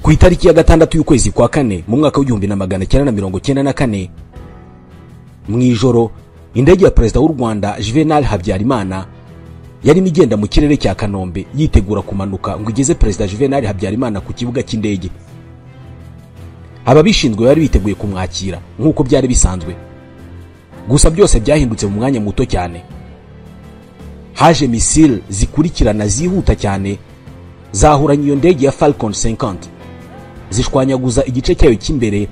Ku itariki ya 6 y'ukwezi kwa kane mu mwaka w'1994 mu ijoro indege ya Perezida w'u Rwanda Juvenal Habyarimana yari migenda mu kirere cya Kanombe yitegura kumanuka ngo igeze Perezida Juvenal Habyarimana ku kibuga cy'indege. Ababishinzwe bari biteguye kumwakira nk'uko byari bisanzwe. Gusa byose byahindutse mu mwanya muto cyane. Haje missile zikurikirana zihuta cyane zahuranye iyo ndege ya Falcon 50 zishwanyaguza igice cyayo cy'imbere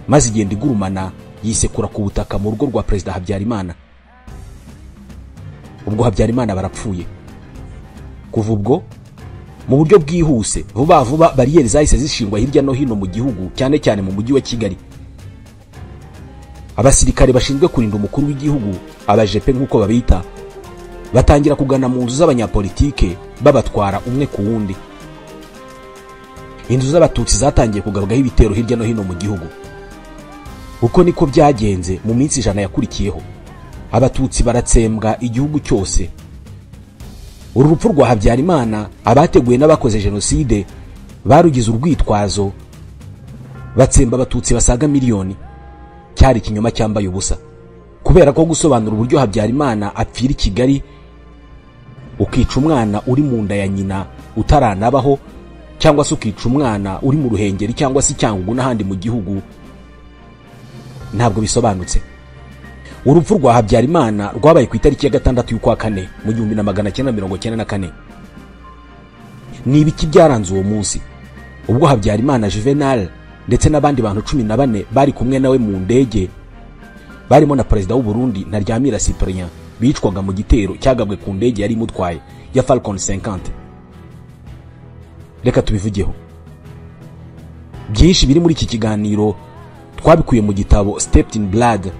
maze igenda igurumana yisekura ku butaka mu rugo rwa Perezida Habyarimana. Ubwo Habyarimana barapfuye. Kuva ubwo mu buryo bwihuse vuba bariyeri zahise zishingwa hirya no hino mu gihugu cyane cyane mu mujyi wa Kigali. Abasirikare bashinzwe kurinda umukuru w'igihugu abajepe nk'uko babita batangira kugana mu nzu z'abanyapolitike babatwara umwe ku wundi. Inzu z'abatutsi zatangiye kugabwaho ibitero hirya no hino mu gihugu. Uko niko byagenze mu minsi 100 yakurikiyeho. Abatutsi baratsembwa igihugu cyose. Uru rupfu rwa Habyarimana abateguye n'abakoze jenoside barugize urwitwazo batsemba abatutsi basaga miliyoni. Cyari ikinyoma cyambaye ubusa, kubera ko gusobanura uburyo Habyarimana apfira i Kigali ukica umwana uri mu nda ya nyina utaranabaho, cyangwa se ukica umwana uri mu Ruhengeri cyangwa se Cyangugu n'ahandi mu gihugu, ntabwo bisobanutse. Urupfu rwa Habyarimana rwabaye ku itariki ya 6 y'ukwa kane mu 1994. Ni ibiki byaranze uwo munsi ubwo Habyarimana Juvenal ndetse n'abandi bantu 14 bari kumwe nawe mu ndege barimo na Perezida w'u Burundi Ntaryamira Cyprien bicwaga mu gitero cyagabwe ku ndege yari mutwaye ya Falcon 50. Reka tubivugeho. Byinshi biri muri iki kiganiro twabikuye mu gitabo Steeped in Blood,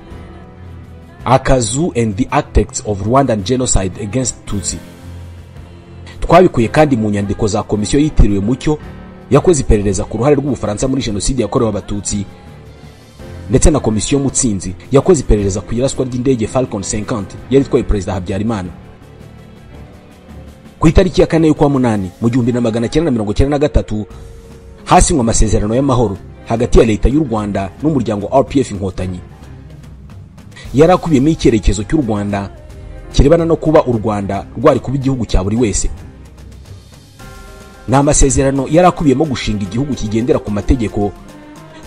Akazu and the Acts of Rwandan Genocide Against Tutsi. Twabikuye kandi mu nyandiko za komisiyo yitiriwe Mucyo yakoze iperereza ku ruhare rw'Ubufaransa muri jenoside yakorewe abatutsi, ndetse na komisiyo Mutsinzi yakoze iperereza ku iraswa ry'indege Falcon 50 yari itwaye Perezida Habyarimana. Ku itariki ya 4 y'ukwa munani mu 1993 hasinywe amasezerano y'amahoro hagati ya leta y'u Rwanda n'umuryango RPF Inkotanyi. Yarakubiyemo icyerekezo cy'u Rwanda kirebana no kuba u Rwanda rwari kuba igihugu cya buri wese. Na amasezerano yarakubiyemo gushinga igihugu kigendera ku mategeko,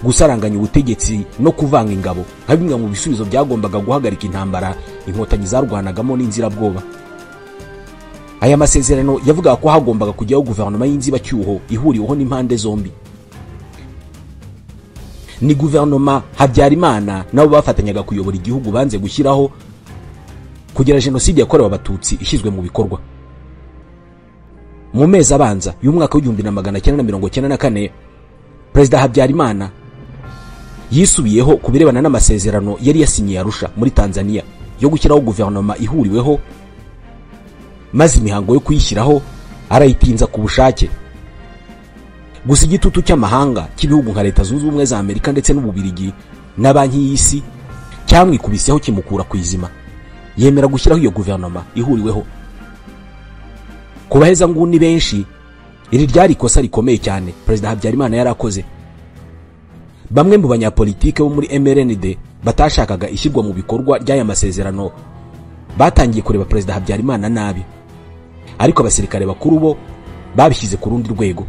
gusaranganya ubutegetsi no kuvanga ingabo nka bimwe mu bisubizo byagombaga guhagarika intambara Inkotanyi zarwanagamo n'inzirabwoba. Aya masezerano yavuga ko hagombaga kujyaho guverinoma y'inzibacyuho ihuriweho n'impande zombi. Ni guverinoma Habyarimana nabo bafatanyaga kuyobora igihugu banze gushyiraho kugera jenoside yakorewe abatutsi ishyizwe mu bikorwa. Mu mezi abanza y'umwaka w'1994 Perezida Habyarimana yisubiyeho kubirebana n'amasezerano yari yasinyiye Arusha muri Tanzania yo gushyiraho guverinoma ihuriweho, maze imihango yo kuyishyiraho arayitinza ku bushake. Gusa igitutu cy'amahanga cy'ibihugu nka Leta Zunze Ubumwe za Amerika ndetse n'Ububirigi na Banki y'Isi cyamwikubiseho kimukura ku izima, yemera gushyiraho iyo guverinoma ihuriweho. Kubaheza nguni benshi iri ryari ikosa rikomeye cyane Perezida Habyarimana yarakoze. Bamwe mu banyapolitike bo muri MRND batashakaga ishyirwa mu bikorwa ry'aya masezerano batangiye kureba Perezida Habyarimana nabi, ariko abasirikare bakuru bo babishyize ku rundi rwego.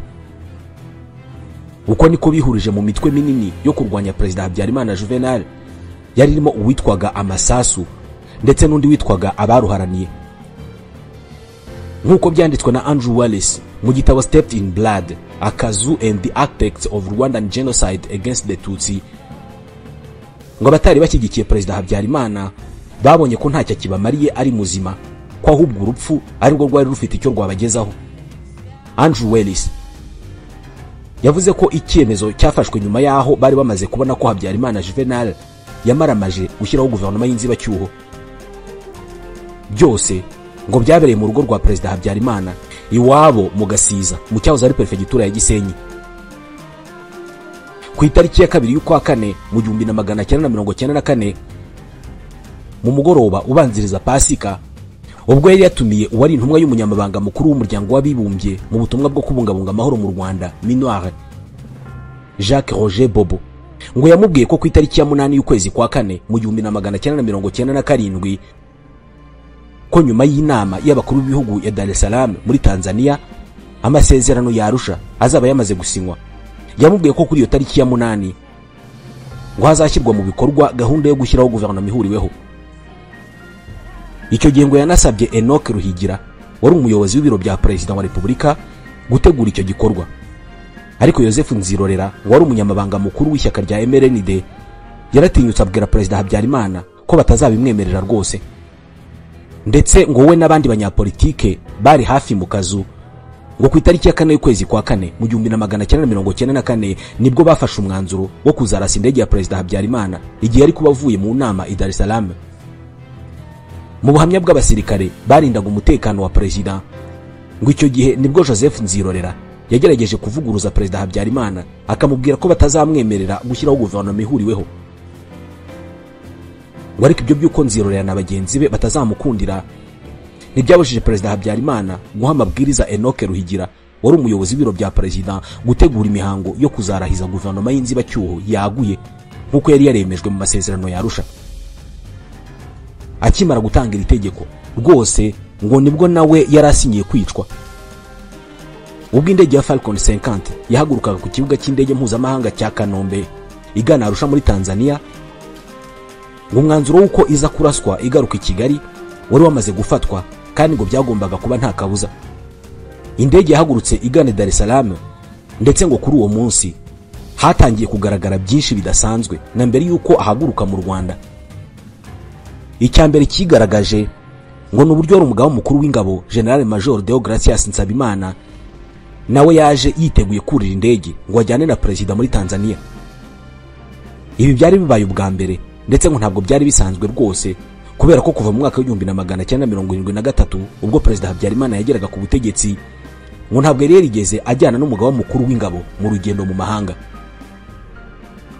Uko niko bihurije mu mitwe minini yo kurwanya Perezida Habyarimana Juvenal yari irimo uwitwaga Amasasu ndetse n'undi witwaga Abaruharaniye. Nk'uko byanditswe na Andrew Wallace mu gitabo Steeped in Blood, Akazu and the Acts of Rwandan Genocide Against the Tutsi, ngo abatari bashyigikiye Perezida Habyarimana babonye ko ntacyo kibamariye ari muzima, ko ahubwo urupfu ari rwo rwari rufite icyo rwabagezaho. Andrew Wallace yavuze ko icyemezo cyafashwe nyuma yaho bari bamaze kubona ko Habyarimana Juvenal yamaramaje gushyiraho guverinoma y'inzibacyuho. Byose ngo byabereye mu rugo rwa Perezida Habyarimana iwabo mu Gasiza mu cyahoze ari perefegitura ya Gisenyi. Ku itariki ya 2 y'ukwa kane mu 1994 mu mugoroba ubanziriza Pasika, ubwo yari yatumiye uwari intumwa y'umunyamabanga mukuru w'umuryango w'abibumbye mu butumwa bwo kubungabunga amahoro mu Rwanda, Minuar, Jacques Roger Bobo ngo yamubwiye ko ku itariki ya 8 y'ukwezi kwa kane mu 1997 ko nyuma y'inama y'abakuru b'ibihugu ya Dar es Salaam muri Tanzania amasezerano ya Arusha azaba yamaze gusinywa. Yamubwiye ko kuri iyo tariki ya 8 ngo hazashyirwa mu bikorwa gahunda yo gushyiraho guverinoma ihuriweho. Icyo gihe ngo yanasabye Enoch Ruhigira wari umuyobozi w'ibiro bya Perezida wa Repubulika gutegura icyo gikorwa. Ariko Joseph Nzirorera wari umunyamabanga mukuru w'ishyaka rya MRND yaratinyutse abwira Perezida Habyarimana ko batazabimwemerera rwose. Ndetse ngo we n'abandi banyapolitike bari hafi mu kazu ngo ku itariki ya 4 y'ukwezi kwa kane mu 1994 nibwo bafashe umwanzuro wo kuzarasa indege ya Perezida Habyarimana igihe ari kubavuye mu nama i Dar es Salaam. Mu buhamya bw'abasirikare barindaga umutekano wa Perezida ngo icyo gihe nibwo Joseph Nzirorera yagerageje kuvuguruza Perezida Habyarimana akamubwira ko batazamwemerera gushyiraho guverinoma ihuriweho. Ngo ariko ibyo by'uko Nzirorera na bagenzi be batazamukundira ntibyabujije Perezida Habyarimana guha amabwiriza Enoch Ruhigira wari umuyobozi w'ibiro bya Perezida gutegura imihango yo kuzarahiza guverinoma y'inzibacyuho yaguye nk'uko yari yaremejwe mu masezerano ya Arusha. Akimara gutanga iri tegeko rwose ngo nibwo nawe yarasinyiye kwicwa. Ubwo indege ya Falcon 50 yahagurukaga ku kibuga cy'indege mpuzamahanga cya Kanombe igana Arusha muri Tanzania, ngo umwanzuro w'uko iza kuraswa igaruka i Kigali wari wamaze gufatwa kandi ngo byagombaga kuba nta kabuza. Indege yahagurutse igana Dar es Salaam, ndetse ngo kuri uwo munsi hatangiye kugaragara byinshi bidasanzwe na mbere yuko ahaguruka mu Rwanda. Icyambere kigaragaje ngo n'uburyo ari umugaba mukuru w'ingabo General Major Deogracias Nsabimana nawe yaje yiteguye kurira indege ngo ajyane na Perezida muri Tanzania. Ibi byari bibaye ubwa mbere, ndetse ngo ntabwo byari bisanzwe rwose kubera ko kuva mu mwaka wa 1973 ubwo Perezida Habyarimana yageraga ku butegetsi ngo ntabwo yari yarigeze ajyana n'umugaba mukuru w'ingabo mu rugendo mu mahanga.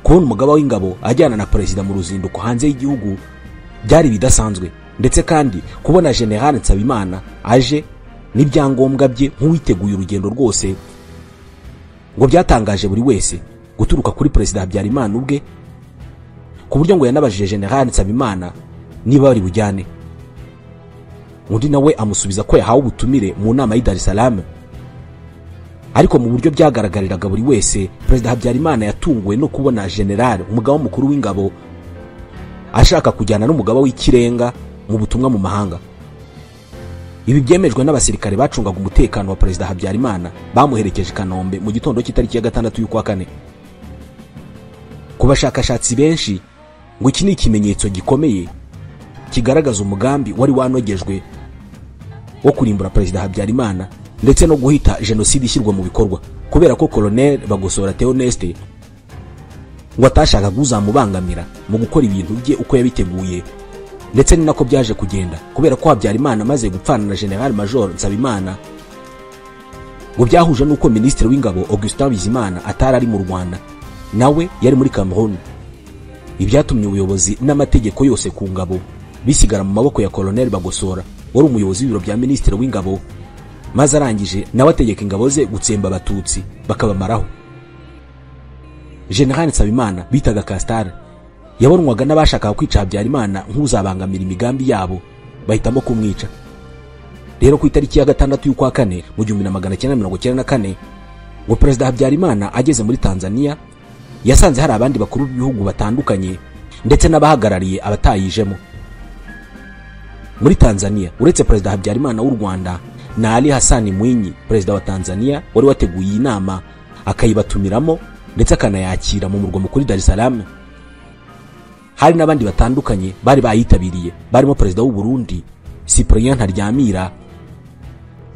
Kubona umugaba w'ingabo ajyana na Perezida mu ruzinduko hanze y'igihugu byari bidasanzwe, ndetse kandi kubona General Nsabimana aje n'ibyangombwa bye nk'uwiteguye urugendo rwose ngo byatangaje buri wese guturuka kuri Perezida Habyarimana ubwe, ku buryo ngo yanabajije General Nsabimana niba bari bujyane. Undi nawe amusubiza ko yahawe ubutumire mu nama y'i Dar es Salaam. Ariko mu buryo byagaragariraga buri wese, Perezida Habyarimana yatunguwe no kubona General umugaba mukuru w'ingabo ashaka kujyana n'umugaba w'ikirenga mu butumwa mu mahanga. Ibi byemejwe n'abasirikare bacungaga umutekano wa Perezida Habyarimana bamuherekeje Kanombe mu gitondo cy'itariki ya 6 y'ukwa kane. Ku bashakashatsi benshi ngo iki ni ikimenyetso gikomeye kigaragaza umugambi wari wanogejwe wo kurimbura Perezida Habyarimana ndetse no guhita genocide ishyirwa mu bikorwa, kubera ko Colonel Bagosora Theoneste ngo atashaka kuzamubangamira mu gukora ibintu bye uko yabiteguye, ndetse ni nako byaje kugenda kubera ko Habyarimana maze gupfana na General Major Nsabimana ngo byahuje nuko Minisitiri w'Ingabo Augustin Bizimana atari ari mu Rwanda, nawe yari muri Cameroon. Ibyatumye ubuyobozi n'amategeko yose ku ngabo bisigara mu maboko ya Colonel Bagosora wari umuyobozi w'ibiro bya Minisitiri w'Ingabo, maze arangije nawe ategeka ingabo ze gutsemba abatutsi bakabamaraho. General Nsabimana bitaga Castar yabonwaga n'abashakaga kwica Habyarimana nk'uzabangamira imigambi yabo, bahitamo kumwica. Rero ku itariki ya 6 y'ukwa kane mu 1994 ngo Perezida Habyarimana ageze muri Tanzania yasanze hari abandi bakuru b'ibihugu batandukanye ndetse n'abahagarariye abatayijemo. Muri Tanzania uretse Perezida Habyarimana w'u Rwanda na Ali Hassan Mwinyi, Perezida wa Tanzania wari wateguye iyi nama akayibatumiramo ndetse akanayakira mu murwa mukuru Dar es Salaam, hari n'abandi batandukanye bari bayitabiriye, barimo Perezida w'u Burundi Cyprien Ntaryamira,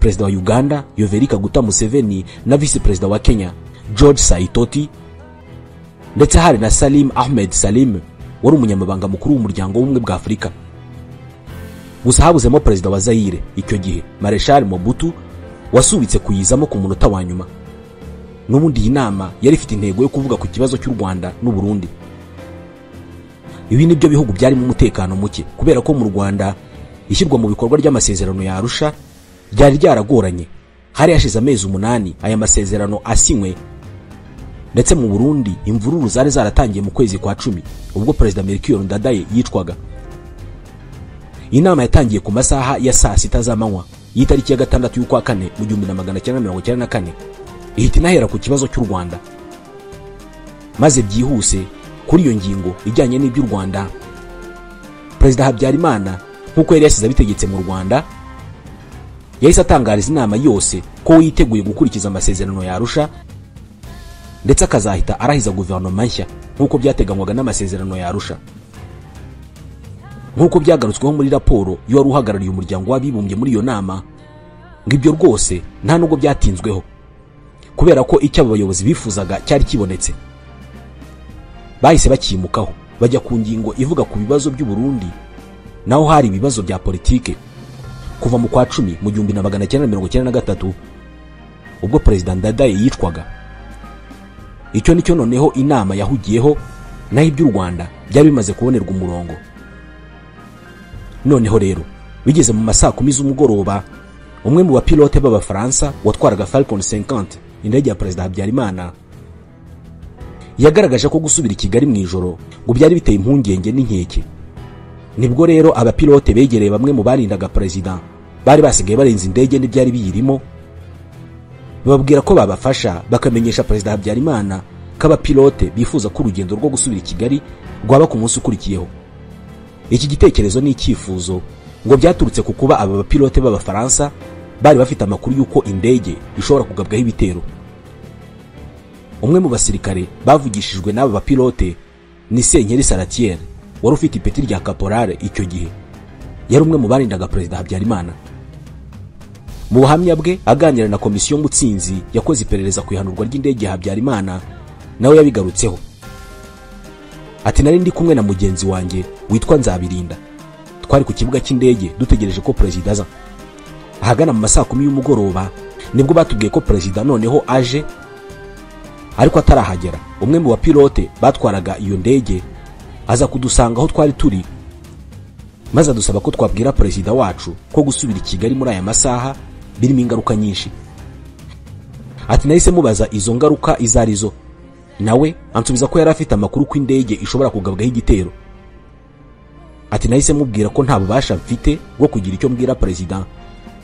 Perezida wa Uganda Yoweri Kaguta Museveni na Vice Perezida wa Kenya George Saitoti, ndetse hari na Salim Ahmed Salim wari umunyamabanga mukuru w'umuryango w'ubumwe bwa Afurika. Gusa habuzemo Perezida wa Zaire icyo gihe Marshal Mobutu wasubitse kuyizamo ku munota wa nyuma. N'ubundi iyi nama yari ifite intego yo kuvuga ku kibazo cy'u Rwanda n'u Burundi. Ibi nibyo bihugu byari mu mutekano muke kubera ko mu Rwanda ishyirwa mu bikorwa ry'amasezerano ya Arusha ryari ryaragoranye. Hari hashize amezi 8 aya masezerano asinywe, ndetse mu Burundi imvururu zari zaratangiye mu kwezi kwa 10 ubwo Perezida Melchior Ndadaye yicwaga. Inama yatangiye ku masaha ya saa 6 z'amanywa y'itariki ya 6 y'ukwa 4 mu 1994 ihita inahera ku kibazo cy'u Rwanda. Maze byihuse kuri iyo ngingo ijyanye n'iby'u Rwanda, Perezida Habyarimana nk'uko yari yasize abitegetse mu Rwanda yahise atangariza inama yose ko yiteguye gukurikiza amasezerano ya Arusha ndetse akazahita arahiza guverinoma nshya nk'uko byateganywaga n'amasezerano ya Arusha. Nk'uko byagarutsweho muri raporo y'uwari uhagarariye umuryango w'abibumbye muri iyo nama, ngo ibyo rwose nta nubwo byatinzweho kubera ko icyo abo bayobozi bifuzaga cyari kibonetse. Bahise bakimukaho bajya ku ngingo ivuga ku bibazo by'u Burundi, naho hari ibibazo bya politike kuva mu kwa 10 mu 1993 ubwo Perezida Ndadaye yicwaga. Icyo nicyo noneho inama yahugiyeho, naho iby'u Rwanda byari bimaze kubonerwa umurongo. Noneho rero bigeze mu masaa 10 z'umugoroba, umwe mu bapilote b'Abafaransa watwaraga Falcon 50 indege ya Perezida Habyarimana yagaragaje ko gusubira i Kigali mu ijoro ngo byari biteye impungenge n'inkeke. Nibwo rero abapilote begereye bamwe mu barindaga Perezida bari basigaye barenze indege n'ibyari biyirimo, bababwira ko babafasha bakamenyesha Perezida Habyarimana ko abapilote bifuza ko urugendo rwo gusubira i Kigali rwaba ku munsi ukurikiyeho. Iki gitekerezo n'icyifuzo ngo byaturutse ku kuba aba bapilote b'Abafaransa bari bafite amakuru y'uko indege ishobora kugabwaho ibitero. Umwe mu basirikare bavugishijwe n'aba bapilote ni Senkeri Salatiel, wari ufite ipeti rya kaporale icyo gihe, yari umwe mu barindaga Perezida Habyarimana. Mu buhamya bwe aganira na komisiyo Mutsinzi yakoze iperereza ku ihanurwa ry'indege ya Habyarimana, nawe yabigarutseho. Ati nari ndi kumwe na mugenzi wanjye witwa Nzabirinda, twari ku kibuga cy'indege dutegereje ko Perezida aza. Ahagana mu masaa 10 y'umugoroba nibwo batubwiye ko Perezida noneho aje, ariko atarahagera umwe mu bapilote batwaraga iyo ndege aza kudusanga aho twari turi, maze adusaba ko twabwira Perezida wacu ko gusubira i Kigali muri aya masaha birimo ingaruka nyinshi. Ati nahise mubaza izo ngaruka izarizo, nawe ansubiza ko yari afite amakuru ko indege ishobora kugabwaho igitero. Ati nahise mubwira ko nta bubasha mfite bwo kugira icyo mbwira Perezida,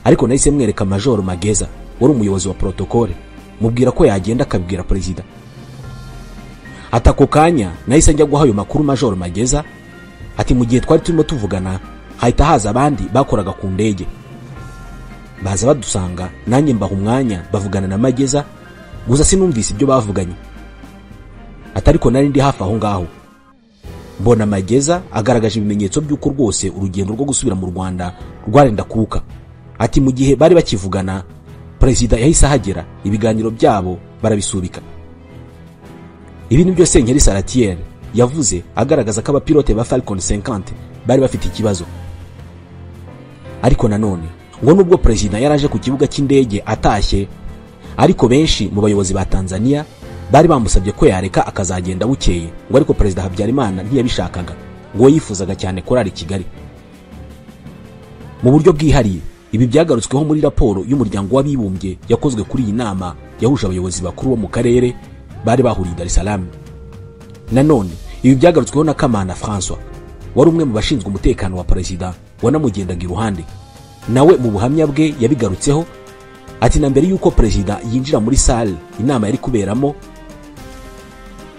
ariko nahise mwereka Major Mageza wari umuyobozi wa protocole, mubwira ko yagenda akabwira Perezida. Atako kanya nahise njya guha ayo makuru Major Mageza. Ati mu gihe twari turimo tuvugana hahita haza abandi bakoraga ku ndege, baza badusanga, nanjye mbaha umwanya bavugana na Mageza, gusa sinumvise ibyo bavuganye. Atariko nari ndi hafi aho ngaho mbona Mageza agaragaje ibimenyetso by'uko rwose urugendo rwo gusubira mu Rwanda rwarenda kuka. Ati mu gihe bari bakivugana Perezida yahise ahagera, ibiganiro byabo barabisubika. Ibi nibyo Senkeri Salatiel yavuze agaragaza ko abapilote ba Falcon 50 bari bafite ikibazo. Ariko nanone ngo nubwo Perezida yaraje ku kibuga cy'indege atashye, ariko benshi mu bayobozi ba Tanzania bari bamusabye ko yareka akazagenda bukeye, ngo ariko Perezida Habyarimana ntiyabishakaga, ngo yifuzaga cyane kurara i Kigali. Mu buryo bwihariye ibi byagarutsweho muri raporo y'umuryango w'abibumbye yakozwe kuri iyi nama yahuje abayobozi bakuru bo mu karere bari bahuriye Dar es Salaam. Nanone ibi byagarutsweho na Kamana François, wari umwe mu bashinzwe umutekano wa Perezida wanamugendaga iruhande. Nawe mu buhamya bwe yabigarutseho. Ati na mbere yuko Perezida yinjira muri salle inama yari kuberamo,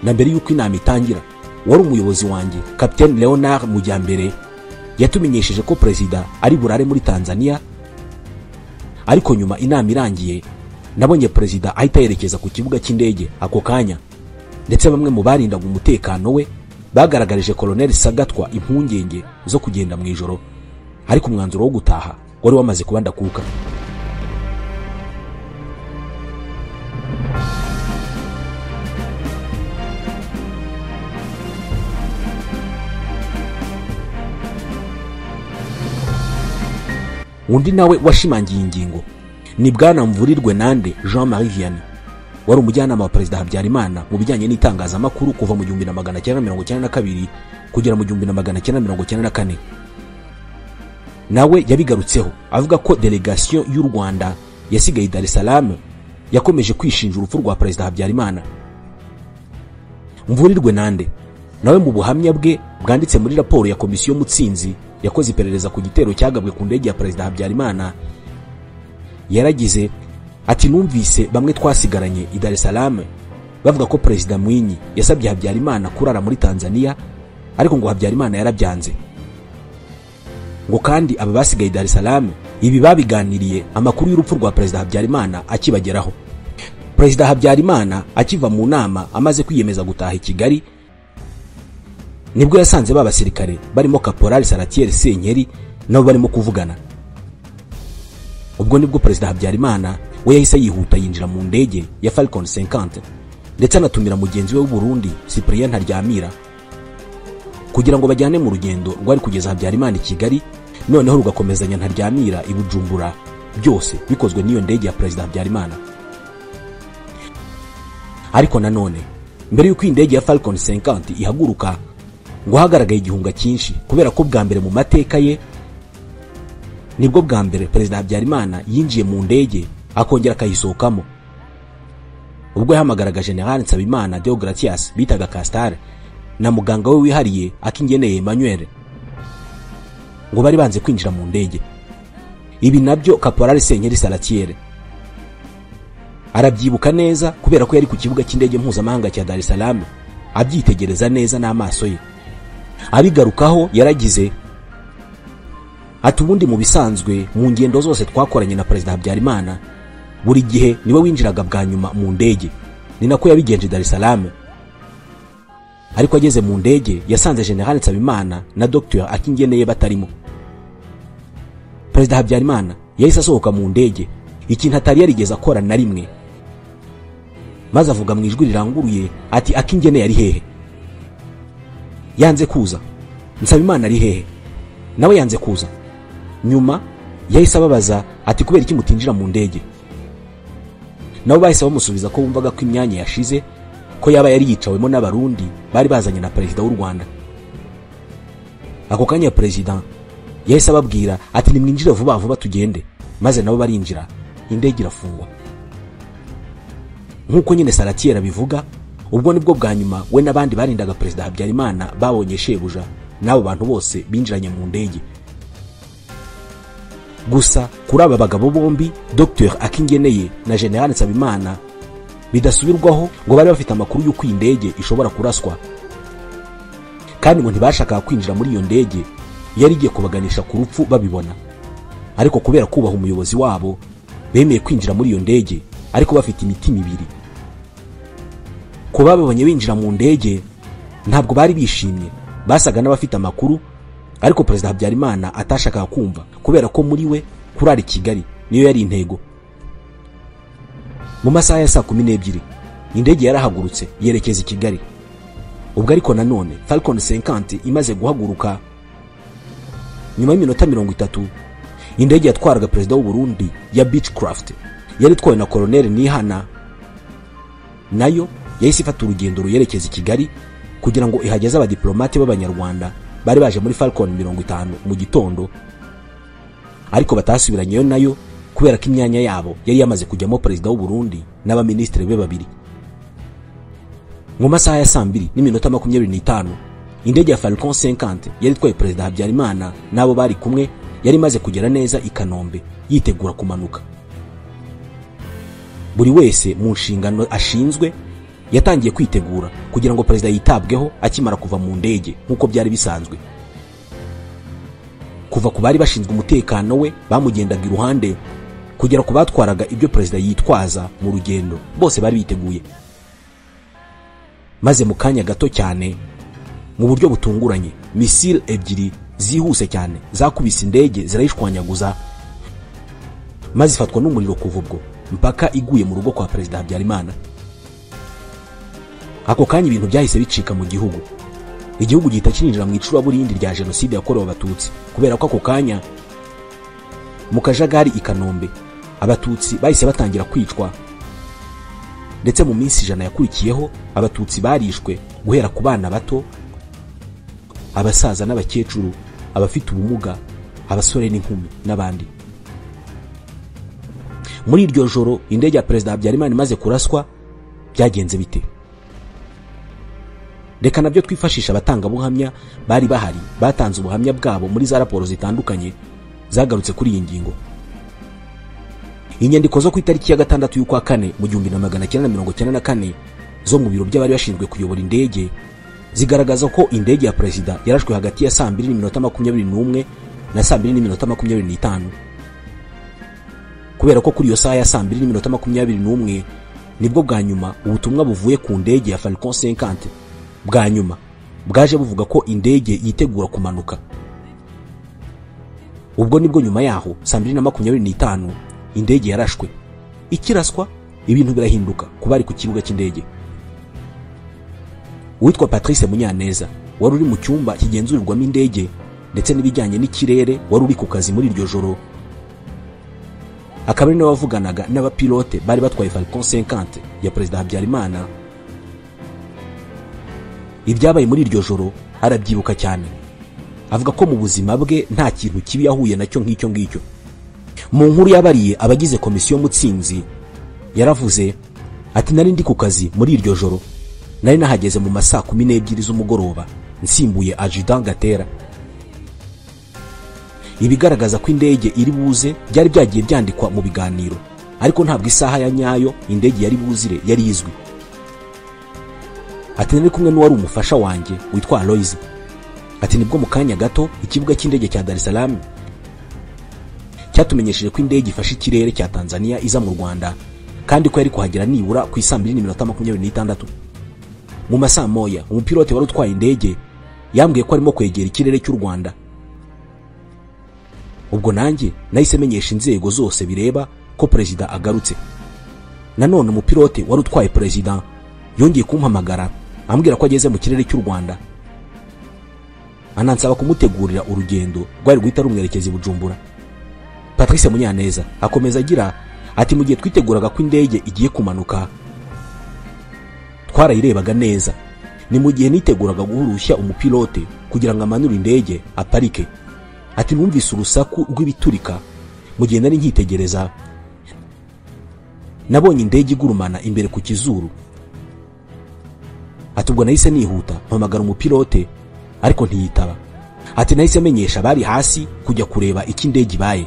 na mbere yuko inama itangira, wari umuyobozi wanjye Captain Leonard Mujyambere yatumenyesheje ko Perezida ari burare muri Tanzania. Ariko nyuma inama irangiye nabonye Perezida ahita yerekeza ku kibuga cy'indege ako kanya, ndetse bamwe mu barindaga umutekano we bagaragarije Colonel Sagatwa impungenge zo kugenda mu ijoro, ariko umwanzuro wo gutaha wari wamaze kuba ndakuka. Undi nawe washimangiye ingingo ni Bwana Mvurirwe Nande Jean-Marie Vianney, wari umujyanama wa Perezida Habyarimana mu bijyanye n'itangazamakuru kuva mu 1992 kugera mu 1994. Nawe yabigarutseho avuga ko delegation y'u Rwanda yasigaye Dar es Salaam yakomeje kwishinja urupfu rwa Perezida Habyarimana. Mvurirwe nande nawe mu buhamya bwe bwanditse muri raporo ya komisiyo Mutsinzi yakoze iperereza ku gitero cyagabwe ku ndege ya Perezida Habyarimana yaragize ati numvise bamwe twasigaranye i Dar es Salaam bavuga ko Perezida Mwinyi yasabye Habyarimana kurara muri Tanzania ariko ngo Habyarimana yarabyanze, ngo kandi aba basigaye Dar es Salaam ibi babiganiriye amakuru y'urupfu rwa Perezida Habyarimana akibageraho. Perezida Habyarimana akiva mu nama amaze kwiyemeza gutaha i Kigali nibwo yasanze babasirikare barimo Caporal Salatiel Senkeri nabo barimo kuvugana. Ubwo nibwo Perezida Habyarimana we yahise yihuta yinjira mu ndege ya Falcon 50 ndetse anatumira mugenzi we w'u Burundi Cyprien Ntaryamira kugira ngo bajyane mu rugendo rwari kugeza Habyarimana i Kigali, noneho rugakomezanya Ntaryamira i Bujumbura, byose bikozwe n'iyo ndege ya Perezida Habyarimana. Ariko nanone mbere y'uko indege ya Falcon 50 ihaguruka ngo hagaragaye igihunga cyinshi kubera ko bwa mbere mu mateka ye nibwo bwa mbere Perezida Habyarimana yinjiye mu ndege akongera akayisohokamo. Ubwo yahamagaraga General Nsabimana Deogratias bitaga Castare na muganga we wihariye Akingeneye Emmanuel ngo bari banze kwinjira mu ndege. Ibi nabyo Caporal Senkeri Salatiel arabyibuka neza kubera ko yari ku kibuga cy'indege mpuzamahanga cya Dar es Salaam abyitegereza neza n'amaso ye. Abigarukaho yaragize ati ubundi mu bisanzwe mu ngendo zose twakoranye na Perezida Habyarimana buri gihe niwe winjiraga bwa nyuma mu ndege, ni nako yabigenje Dar es Salaam. Ariko ageze mu ndege yasanze General Nsabimana na Dr Akingeneye batarimo. Perezida Habyarimana yahise asohoka mu ndege, ikintu atari yarigeze akora na rimwe, maze avuga mu ijwi riranguruye ati Akingeneye ari hehe? Yanze kuza. Nsabimana ari hehe? Nawe yanze kuza. Nyuma yahise ababaza ati kubera iki mutinjira mu ndege? Nabo bahise bamusubiza ko bumvaga ko imyanya yashize, ko yaba yari yicawemo n'abarundi bari bazanye na Perezida w'u Rwanda. Ako kanya Perezida yahise ababwira ati nimwinjire vuba vuba tugende, maze nabo barinjira, indege irafungwa. Nkuko nyine Salatiel bivuga, ubwo nibwo bwa nyuma we n'abandi barindaga Perezida Habyarimana babonye shebuja n'abo bantu bose binjiranye mu ndege. Gusa kuri aba bagabo bombi Dr Akingeneye na General Nsabimana bidasubirwaho ngo bari bafite amakuru y'uko indege ishobora kuraswa, kandi ngo ntibashakaga kwinjira muri iyo ndege yari igiye kubaganisha ku rupfu babibona. Ariko kubera kubaha umuyobozi wabo bemeye kwinjira muri iyo ndege, ariko bafite imitima ibiri. Kuba babonye binjira mu ndege ntabwo bari bishimye, basaga n'abafite amakuru, ariko Perezida Habyarimana atashakaga kumva kubera ko muri we kurara i Kigali niyo yari intego. Mu masaha ya 12:00 indege yarahagurutse yerekeza i Kigali. Ubwo ariko nanone Falcon 50 imaze guhaguruka, nyuma y'iminota 30 indege yatwaraga Perezida w'u Burundi ya Beechcraft yari twawe na Colonel Nihana nayo yahise ifata urugendo ruyerekeza i Kigali kugira ngo ihageze abadiplomate b'Abanyarwanda bari baje muri Falcon 50 mu gitondo, ariko batasubiranyeyo nayo kubera ko imyanya yabo yari yamaze kujyamo Perezida w'u Burundi n'abaministre be babiri. Mu masaha ya 2:25 indege ya Falcon 50 yari twaye Perezida Habyarimana nabo bari kumwe yari maze kugera neza i Kanombe yitegura kumanuka. Buri wese mu nshingano ashinzwe yatangiye kwitegura kugira ngo Perezida yitabweho akimara kuva mu ndege nkuko byari bisanzwe. Kuva ku bari bashinzwe umutekano we bamugendaga iruhande kugera ku batwaraga ibyo Perezida yitwaza mu rugendo, bose bari biteguye. Maze mu kanya gato cyane mu buryo butunguranye misile ebyiri zihuse cyane zakubise indege zirayishwanyaguza, maze ifatwa n'umuriro kuva ubwo mpaka iguye mu rugo kwa Perezida Habyarimana. Ako kanya ibintu byahise bicika mu gihugu. Igihugu gihita kinjira mu icuraburindi rya jenoside yakorewe Abatutsi, kubera ko ako kanya mu kajagari i Kanombe Abatutsi bahise batangira kwicwa, ndetse mu minsi 100 yakurikiyeho Abatutsi barishwe guhera ku bana bato, abasaza n'abakecuru, abafite ubumuga, abasore n'inkumi n'abandi. Muri iryo joro indege ya Perezida Habyarimana imaze kuraswa byagenze bite? reka nabyo twifashisha abatangabuhamya bari bahari batanze ubuhamya bwabo muri za raporo zitandukanye zagarutse kuri iyi ngingo. Inyandiko zo ku itariki ya 6 y'ukwa kane mu 1994 zo mu biro by'abari bashinzwe kuyobora indege zigaragaza ko indege ya perezida yarashwe hagati ya 2:21 na 2:25. Kubera ko kuri iyo saha ya 2:21 nibwo bwa nyuma ubutumwa buvuye ku ndege ya Falcon 50 bwa nyuma bwaje buvuga ko indege yitegura kumanuka. Ubwo nibwo nyuma yaho 2:25 indege yarashwe. Ikiraswa ibintu birahinduka kubari ku kibuga cy'indege. Uwitwa Patrice Munyaneza wari uri mu cyumba kigenzurirwamo indege ndetse n'ibijyanye n'ikirere wari uri ku kazi muri iryo joro, akaba ari nawe wavuganaga n'abapilote bari batwaye Falcon 50 ya Perezida Habyarimana. Ibyabaye muri iryo joro arabyibuka cyane, avuga ko mu buzima bwe nta kintu kibi yahuye nacyo nk'icyo ngicyo. Mu nkuru yabariye abagize komisiyo Mutsinzi yaravuze ati nari ndi ku kazi muri iryo joro, nari nahageze mu masaa 12 z'umugoroba nsimbuye Adjudant Gatera. Ibigaragaza ko indege iri buze byari byagiye byandikwa mu biganiro, ariko ntabwo isaha ya nyayo indege yari buzire yari izwi. Ati nari kumwe n'uwari umufasha wanjye witwa Aloise. Ati nibwo mu kanya gato ikibuga cy'indege cya Dar es Salaam cyatumenyesheje ko indege ifashe ikirere cya Tanzania iza mu Rwanda, kandi ko yari kuhagera nibura ku 2:26. Mu masaa moya umupilote wari utwaye indege yambwiye ko arimo kwegera ikirere cy'u Rwanda. Ubwo nanjye nahise menyesha inzego zose bireba ko perezida agarutse. Nanone umupilote wari utwaye perezida yongeye kumpamagara ambwira ko ageze mu kirere cy'u Rwanda, anansaba kumutegurira urugendo rwari guhita rumwerekeza i Bujumbura. Patrice Munyaneza akomeza agira ati mu gihe twiteguraga ko indege igiye kumanuka twarayirebaga neza, ni mu gihe niteguraga guhurushya umupilote kugira ngo amanure indege aparike. Ati numvise urusaku rw'ibiturika mu gihe nari nkitegereza, nabonye indege igurumana imbere ku kizuru. Ati ubwo nahise nihuta mpamagara umupilote ariko ntiyitaba. Ati nahise menyesha bari hasi kujya kureba iki indege ibaye.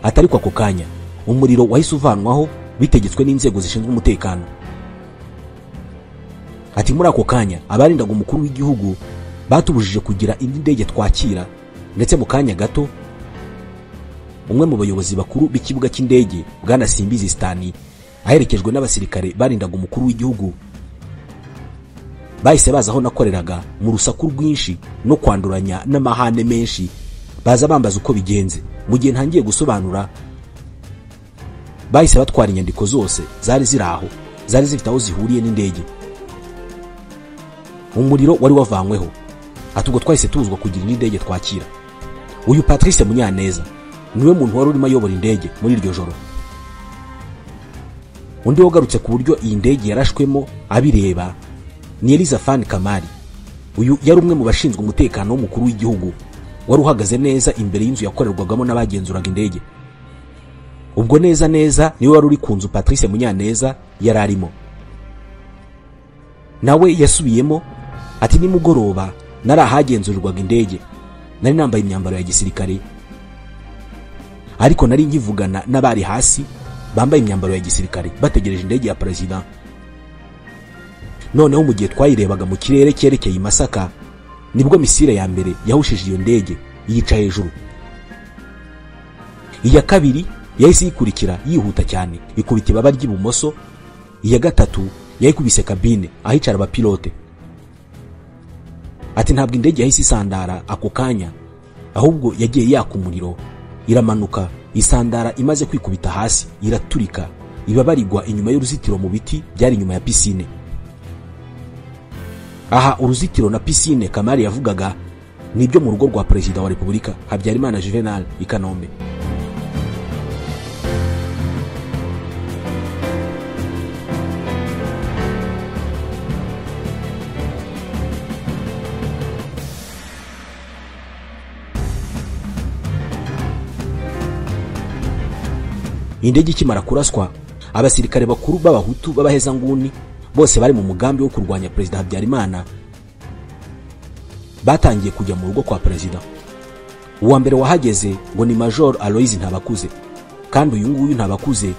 Ati ariko ako kanya umuriro wahise uvanwaho bitegetswe n'inzego zishinzwe umutekano. Ati muri ako kanya abarindaga umukuru w'igihugu batubujije kugira indi ndege twakira, ndetse mu kanya gato umwe mu bayobozi bakuru b'ikibuga cy'indege Bwana Simbizi Stani aherekejwe n'abasirikare barindaga umukuru w'igihugu bahise baza aho nakoreraga mu rusaku rwinshi no kwanduranya n'amahane menshi, baza bambaza uko bigenze. Mu gihe ntangiye gusobanura bahise batwara inyandiko zose zari ziraho, zari zifite aho zihuriye n'indege. Umuriro wari wavanyweho. Ati ubwo twahise tuzwa kugira n'indege twakira. Uyu Patrice Munyaneza niwe muntu wari urimo ayobora indege muri iryo joro. Undi wagarutse ku buryo iyi ndege yarashwemo abireba ni Elizafani Kamari. Uyu yari umwe mu bashinzwe umutekano w'umukuru w'igihugu wari uhagaze neza imbere y'inzu yakorerwagamo n'abagenzuraga indege. Ubwo neza niwe wari uri ku nzu Patrice Munyaneza yari arimo. Nawe yasubiyemo ati nimugoroba nari ahagenzurirwaga indege, nari nambaye imyambaro ya gisirikare, ariko nari nkivugana n'abari hasi bambaye imyambaro ya gisirikare bategereje indege ya perezida. Noneho mu gihe twayirebaga mu kirere cyerekeye i Masaka nibwo misile ya mbere yahushije iyo ndege yica hejuru. Iya kabiri yahise yikurikira yihuta cyane ikubita ibaba ry'ibumoso. Iya gatatu yayikubise kabine ahicara abapilote. Ati ntabwo indege yahise isandara ako kanya, ahubwo yagiye yaka umuriro iramanuka, isandara imaze kwikubita hasi iraturika, ibabarigwa inyuma y'uruzitiro mu biti byari inyuma ya pisine. Aha uruzitiro na pisine Kamari yavugaga nibyo mu rugo rwa Perezida wa Repubulika Habyarimana Juvenal i Kanombe. Indege ikimara kuraswa abasirikare bakuru b'abahutu b'abahezanguni bose bari mu mugambi wo kurwanya perezida Habyarimana batangiye kujya mu rugo kwa perezida. Uwa mbere wahageze ngo ni Major Aloys Ntabakuze, kandi uyu nguyu Ntabakuze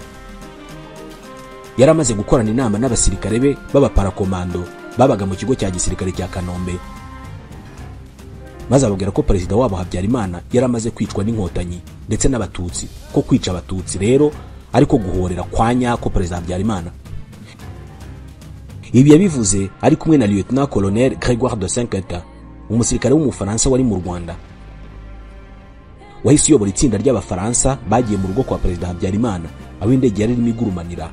yaramaze gukorana inama n'abasirikare be b'abaparakomando babaga mu kigo cya gisirikare cya Kanombe, maze ababwira ko perezida wabo Habyarimana yaramaze kwicwa n'inkotanyi ndetse n'abatutsi, ko kwica abatutsi rero ariko guhorera kwa nyako perezida Habyarimana. Ibi yabivuze ari kumwe na Lieutenant Colonel Grégoire de Saint-Quentin, umusirikare w'umufaransa wari mu Rwanda, wahise uyobora itsinda ry'abafaransa bagiye mu rugo kwa perezida Habyarimana aho indege yari irimo igurumanira.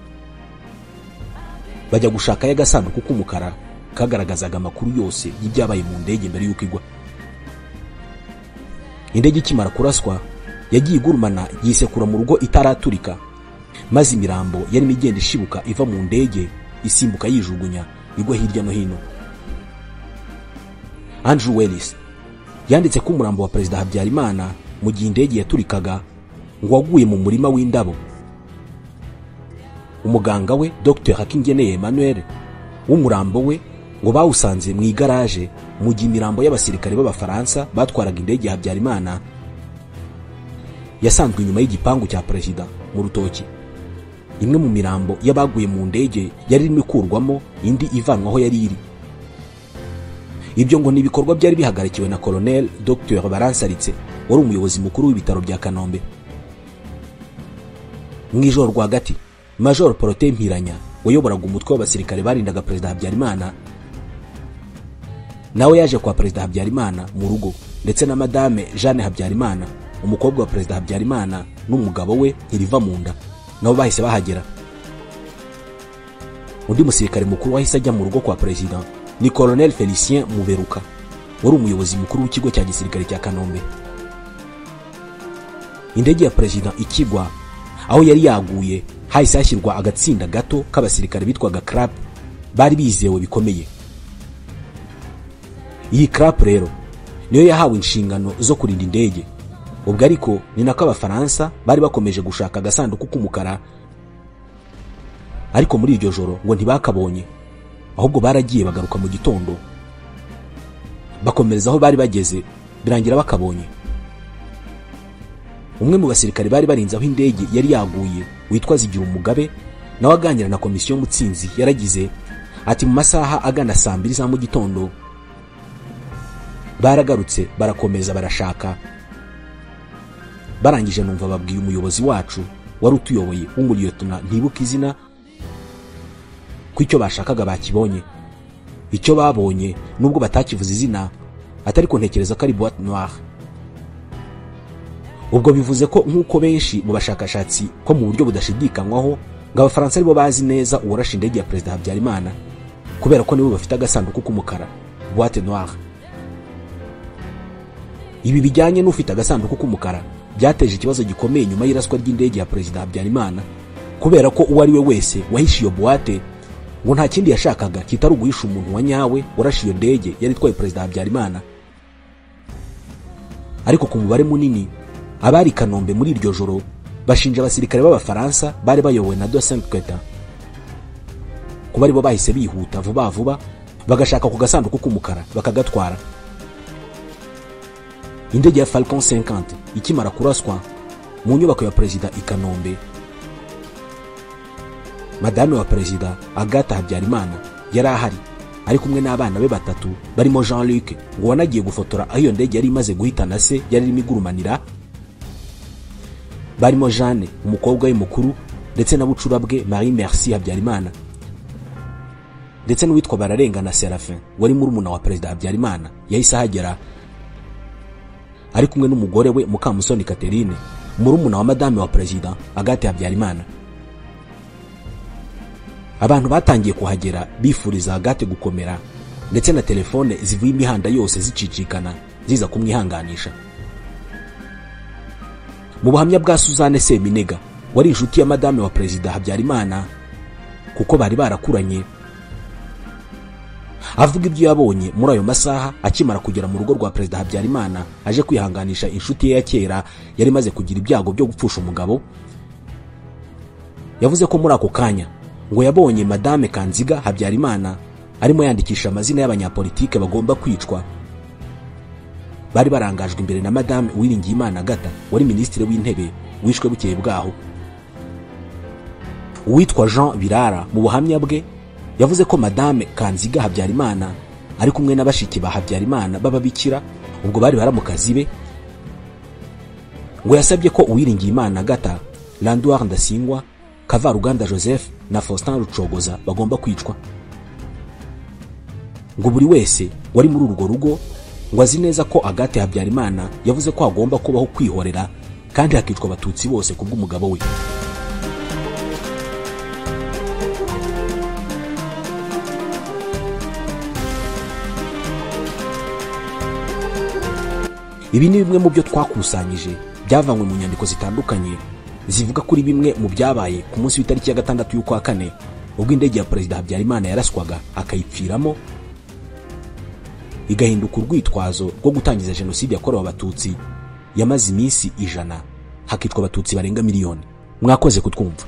Bajya gushakayo agasanduku k'umukara kagaragazaga amakuru yose y'ibyabaye mu ndege mbere y'uko igwa. Indege ikimara kuraswa yagiye igurumana yisekura mu rugo itaraturika, maze imirambo yarimo igenda ishibuka iva mu ndege isimbuka yijugunya igwa hirya no hino. Andrew Wells yanditse ko umurambo wa perezida Habyarimana mu gihe indege yaturikaga ngo waguye mu murima w'indabo. Umuganga we Dr Hakingeneye Emmanuel w'umurambo we ngo bawusanze mu igaraje mu gihe imirambo y'abasirikare b'abafaransa batwaraga indege ya Habyarimana yasanzwe inyuma y'igipangu cya perezida mu rutoki. Imwe mu mirambo y'abaguye mu ndege yari irimo ikurwamo, indi ivanwa aho yari iri. Ibyo ngo ni ibikorwa byari bihagarikiwe na Colonel Dr Baransaritse wari umuyobozi mukuru w'ibitaro bya Kanombe. Mu ijoro rwagati Major Protais Mpiranya wayoboraga umutwe w'abasirikare barindaga perezida Habyarimana nawe yaje kwa perezida Habyarimana mu rugo, ndetse na Madame Jeanne Habyarimana umukobwa wa perezida Habyarimana n'umugabo we Ntirivamunda nabo bahise bahagera. Undi musirikare mukuru wahise ajya mu rugo kwa perezida ni Colonel Felicien Muberuka wari umuyobozi mukuru w'ikigo cya gisirikare cya Kanombe. Indege ya perezida ikigwa aho yari yaguye hahise hashyirwa agatsinda gato k'abasirikare bitwaga CRAP bari bizewe bikomeye. Iyi CRAP rero niyo yahawe inshingano zo kurinda indege. Ubwo ariko ni nako abafaransa bari bakomeje gushaka agasanduku k'umukara, ariko muri iryo joro ngo ntibakabonye, ahubwo baragiye bagaruka mu gitondo bakomereza aho bari bageze birangira bakabonye. Umwe mu basirikare bari barinze aho indege yari yaguye witwa Zigirumugabe nawe aganira na komisiyo Mutsinzi yaragize ati mu masaha agana saa 2 za mu gitondo baragarutse barakomeza barashaka, barangije numva babwiye umuyobozi wacu wari utuyoboye w'umuliyotona ntibuka izina ko icyo bashakaga bakibonye. Icyo babonye nubwo batakivuze izina atari ko ntekereza ko ari boîte noire. Ubwo bivuze ko nk'uko benshi mu bashakashatsi ko mu buryo budashidikanywaho ngo abafaransa aribo bazi neza uwarashe indege ya perezida Habyarimana, kubera ko nibo bafite agasanduku k'umukara boîte noire. Ibi bijyanye n'ufite agasanduku k'umukara byateje ikibazo gikomeye nyuma y'iraswa ry'indege ya perezida Habyarimana, kubera ko uwo ari we wese wahishe iyo boîte ngo nta kindi yashakaga kitari uguhisha umuntu wa nyawe warashe iyo ndege yari itwaye perezida Habyarimana. Ariko ku mubare munini abari Kanombe muri iryo joro bashinja abasirikare b'abafaransa bari bayobowe na de Saint-Quentin kuba aribo bahise bihuta vuba vuba bagashaka ku gasanduku k'umukara bakagatwara. Indege ya Falcon 50 ikimara kuraswa mu nyubako ya perezida i Kanombe, Madame wa perezida Agathe Habyarimana yari ahari ari kumwe n'abana be batatu barimo Jean-Luc ngo wanagiye gufotora aho iyo ndege yari imaze guhitana se yari irimo igurumanira, barimo Jeanne umukobwa we mukuru ndetse na bucura bwe Marie Merci Habyarimana, ndetse n'uwitwa Bararengana Serafin wari murumuna wa perezida Habyarimana yahise ahagera ari kumwe n'umugore we Mukamusoni Catherine murumuna wa Madame wa perezida Agathe Habyarimana. Abantu batangiye kuhagera bifuriza Agathe gukomera, ndetse na telefone zivuye imihanda yose zicicikana ziza kumwihanganisha. Mu buhamya bwa Suzanne Seminega wari inshuti ya Madame wa perezida Habyarimana kuko bari barakuranye, avuga ibyo yabonye muri ayo masaha akimara kugera mu rugo rwa perezida Habyarimana aje kwihanganisha inshuti ye ya kera yari maze kugira ibyago byo gupfusha umugabo. Yavuze ko muri ako kanya ngo yabonye Madame Kanziga Habyarimana arimo yandikisha amazina y'abanyapolitike bagomba kwicwa bari barangajwe imbere na Madame Uwiringiyimana Agatha wari minisitiri w'intebe wishwe bukeye bwaho. Uwitwa Jean Birara mu buhamya bwe yavuze ko Madame Kanziga Habyarimana ari kumwe n'abashiki ba Habyarimana b'ababikira ubwo bari baramukazi be, ngo yasabye ko Uwiringiyimana Agatha, Landuard Ndasingwa, Kavaruganda Joseph na Faustin Rucogoza bagomba kwicwa. Ngo buri wese wari muri urwo rugo ngo azi neza ko Agathe Habyarimana yavuze ko agomba kubaho kwihorera kandi hakicwa abatutsi bose kubw'umugabo we. Ibi ni bimwe mu byo twakusanyije byavanywe mu nyandiko zitandukanye zivuga kuri bimwe mu byabaye ku munsi w'itariki ya 6 y'ukwa kane ubwo indege ya Perezida Habyarimana yaraswaga akayipfiramo igahinduka urwitwazo rwo gutangiza jenoside yakorewe abatutsi yamaze iminsi 100 hakicwa abatutsi barenga miliyoni. Mwakoze kutwumva.